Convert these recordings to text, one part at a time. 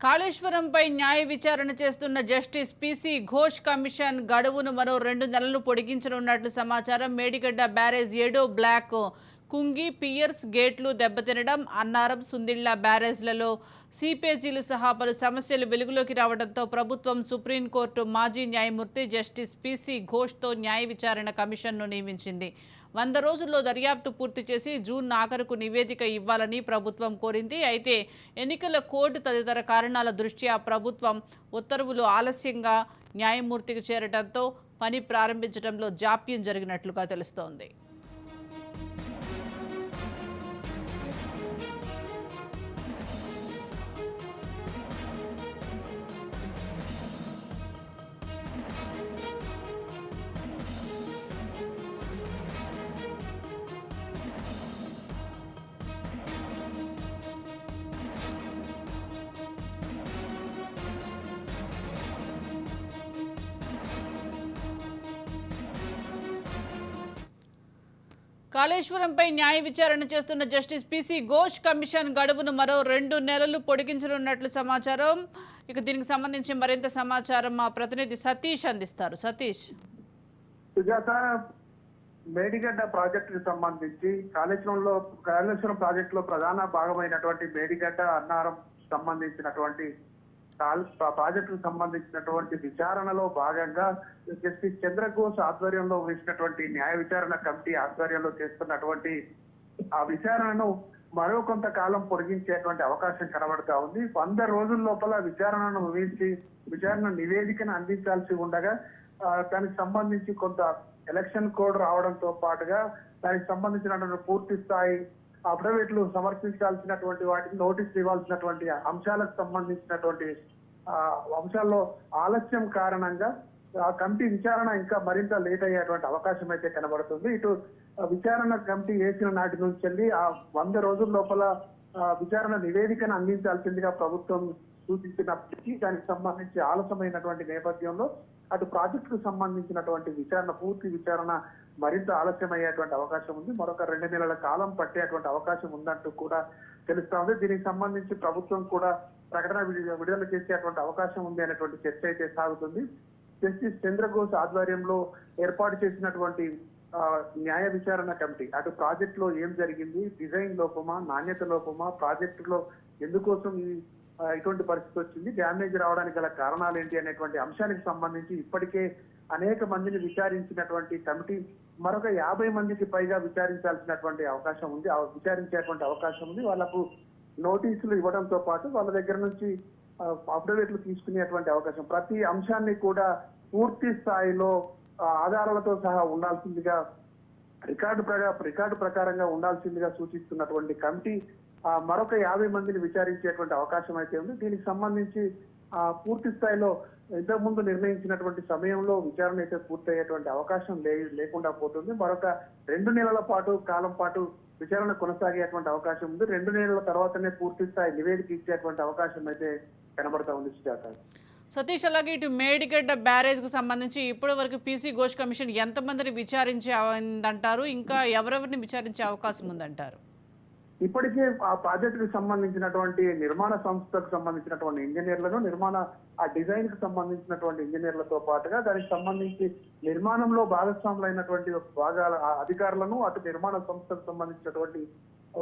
కాళేశ్వరంపై న్యాయ విచారణ చేస్తున్న జస్టిస్ పిసి ఘోష్ కమిషన్ గడువును మరో 2 నెలలు పొడిగించనున్నట్లు సమాచారం. మేడిగడ్డ బ్యారేజ్ 7 బ్లాక్ కుంగి పియర్స్ గేట్లు దెబ్బతినడం, అన్నారం సుందిళ్ల బ్యారేజ్లలో సీపేజీలు సహా పలు సమస్యలు వెలుగులోకి రావడంతో ప్రభుత్వం సుప్రీంకోర్టు మాజీ న్యాయమూర్తి జస్టిస్ పిసి ఘోష్తో న్యాయ విచారణ కమిషన్ను నియమించింది. 100 రోజుల్లో దర్యాప్తు పూర్తి చేసి జూన్ ఆఖరుకు నివేదిక ఇవ్వాలని ప్రభుత్వం కోరింది. అయితే ఎన్నికల కోడ్ తదితర కారణాల దృష్ట్యా ప్రభుత్వం ఉత్తర్వులు ఆలస్యంగా న్యాయమూర్తికి చేరడంతో పని ప్రారంభించడంలో జాప్యం జరిగినట్లుగా తెలుస్తోంది. కాళేశ్వరంపై న్యాయ విచారణ చేస్తున్న జస్టిస్ పిసి ఘోష్ కమిషన్ గడువును మరో 2 నెలలు పొడిగించనున్నట్లు సమాచారం. ఇక దీనికి సంబంధించి మరింత సమాచారం మా ప్రతినిధి సతీష్ అందిస్తారు. సతీష్, సుజాత, మేడిగడ్డ ప్రాజెక్టుకు సంబంధించి కాళేశ్వరం ప్రాజెక్టులో ప్రధాన భాగమైనటువంటి మేడిగడ్డ అన్నారం సంబంధించినటువంటి ప్రాజెక్టుకు సంబంధించినటువంటి విచారణలో భాగంగా జస్టిస్ చంద్రఘోష్ ఆధ్వర్యంలో వేసినటువంటి న్యాయ విచారణ కమిటీ ఆధ్వర్యంలో చేస్తున్నటువంటి ఆ విచారణను మరో కొంతకాలం పొడిగించేటువంటి అవకాశం కనబడతా ఉంది. 100 రోజుల లోపల విచారణను ముగించి విచారణ నివేదికను అందించాల్సి ఉండగా దానికి సంబంధించి కొంత ఎలక్షన్ కోడ్ రావడంతో పాటుగా దానికి సంబంధించినటువంటి పూర్తి స్థాయి అఫిడవిట్లు సమర్పించాల్సినటువంటి వాటికి నోటీసులు ఇవ్వాల్సినటువంటి అంశాలకు సంబంధించినటువంటి అంశాల్లో ఆలస్యం కారణంగా ఆ కమిటీ విచారణ ఇంకా మరింత లేట్ అయ్యేటువంటి అవకాశం అయితే కనబడుతుంది. ఇటు విచారణ కమిటీ వేసిన నాటి నుంచి వెళ్ళి ఆ 100 రోజుల లోపల విచారణ నివేదికను అందించాల్సిందిగా ప్రభుత్వం సూచించినప్పటికీ దానికి సంబంధించి ఆలస్యమైనటువంటి నేపథ్యంలో అటు ప్రాజెక్టుకు సంబంధించినటువంటి విచారణ పూర్తి విచారణ మరింత ఆలస్యం అయ్యేటువంటి అవకాశం ఉంది. మరొక 2 నెలల కాలం పట్టేటువంటి అవకాశం ఉందంటూ కూడా తెలుస్తా ఉంది. దీనికి సంబంధించి ప్రభుత్వం కూడా ప్రకటన విడుదల చేసేటువంటి అవకాశం ఉంది అనేటువంటి చర్చ అయితే సాగుతుంది. జస్టిస్ చంద్రఘోష్ ఆధ్వర్యంలో ఏర్పాటు చేసినటువంటి న్యాయ విచారణ కమిటీ అటు ప్రాజెక్టులో ఏం జరిగింది, డిజైన్ లోపమా, నాణ్యత లోపమా, ప్రాజెక్టులో ఎందుకోసం ఇటువంటి పరిస్థితి వచ్చింది, డ్యామేజ్ రావడానికి గల కారణాలు ఏంటి అనేటువంటి అంశానికి సంబంధించి ఇప్పటికే అనేక మందిని విచారించినటువంటి కమిటీ మరొక 50 మందికి పైగా విచారించాల్సినటువంటి అవకాశం ఉంది, విచారించేటువంటి అవకాశం ఉంది. వాళ్లకు నోటీసులు ఇవ్వడంతో పాటు వాళ్ళ దగ్గర నుంచి అఫిడవిట్లు తీసుకునేటువంటి అవకాశం, ప్రతి అంశాన్ని కూడా పూర్తి స్థాయిలో ఆధారాలతో సహా ఉండాల్సిందిగా రికార్డు ప్రకారంగా ఉండాల్సిందిగా సూచిస్తున్నటువంటి కమిటీ మరొక 50 మందిని విచారించేటువంటి అవకాశం అయితే ఉంది. దీనికి సంబంధించి పూర్తి స్థాయిలో ఇంతకుముందు నిర్ణయించినటువంటి సమయంలో విచారణ అయితే పూర్తయ్యేటువంటి అవకాశం లేకుండా పోతుంది. మరొక 2 నెలల కాలం పాటు విచారణ కొనసాగేటువంటి అవకాశం ఉంది. 2 నెలల తర్వాతనే పూర్తి స్థాయి నివేదిక ఇచ్చేటువంటి అవకాశం అయితే కనబడతా ఉంది. సుజాత, సతీష్, అలాగే ఇటు మేడిగడ్డ బ్యారేజ్ కు సంబంధించి ఇప్పటి వరకు పిసి ఘోష్ కమిషన్ ఎంతమందిని విచారించారంటారు, ఇంకా ఎవరెవరిని విచారించే అవకాశం ఉందంటారు? ఇప్పటికే ఆ ప్రాజెక్టుకు సంబంధించినటువంటి నిర్మాణ సంస్థకు సంబంధించినటువంటి ఇంజనీర్లను, ఆ డిజైన్ కు సంబంధించినటువంటి ఇంజనీర్లతో పాటుగా దానికి సంబంధించి నిర్మాణంలో భాగస్వాములైనటువంటి అధికారులను, అటు నిర్మాణ సంస్థకు సంబంధించినటువంటి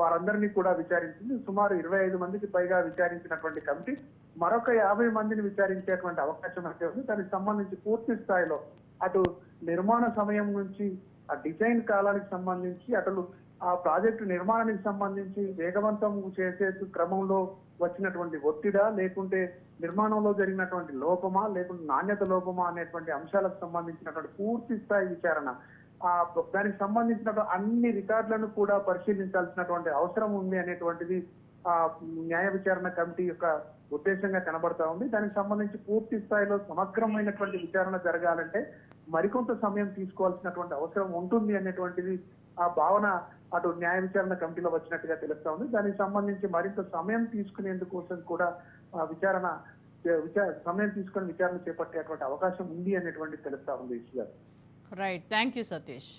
వారందరినీ కూడా విచారించింది. సుమారు 25 మందికి పైగా విచారించినటువంటి కమిటీ మరొక 50 మందిని విచారించేటువంటి అవకాశం అయితే ఉంది. దానికి సంబంధించి పూర్తి స్థాయిలో అటు నిర్మాణ సమయం నుంచి ఆ డిజైన్ కాలానికి సంబంధించి అటు ఆ ప్రాజెక్టు నిర్మాణానికి సంబంధించి వేగవంతం చేసే క్రమంలో వచ్చినటువంటి ఒత్తిడా, లేకుంటే నిర్మాణంలో జరిగినటువంటి లోపమా, లేకుంటే నాణ్యత లోపమా అనేటువంటి అంశాలకు సంబంధించినటువంటి పూర్తి స్థాయి విచారణ, దానికి సంబంధించినటువంటి అన్ని రికార్డులను కూడా పరిశీలించాల్సినటువంటి అవసరం ఉంది అనేటువంటిది న్యాయ విచారణ కమిటీ యొక్క ఉద్దేశంగా కనబడతా ఉంది. దానికి సంబంధించి పూర్తి స్థాయిలో సమగ్రమైనటువంటి విచారణ జరగాలంటే మరికొంత సమయం తీసుకోవాల్సినటువంటి అవసరం ఉంటుంది అనేటువంటిది ఆ భావన అటు న్యాయ విచారణ కమిటీలో వచ్చినట్టుగా తెలుస్తా ఉంది. దానికి సంబంధించి మరింత సమయం తీసుకునేందుకోసం కూడా సమయం తీసుకుని విచారణ చేపట్టేటువంటి అవకాశం ఉంది అనేటువంటి తెలుస్తా ఉంది. Right, thank you Satish.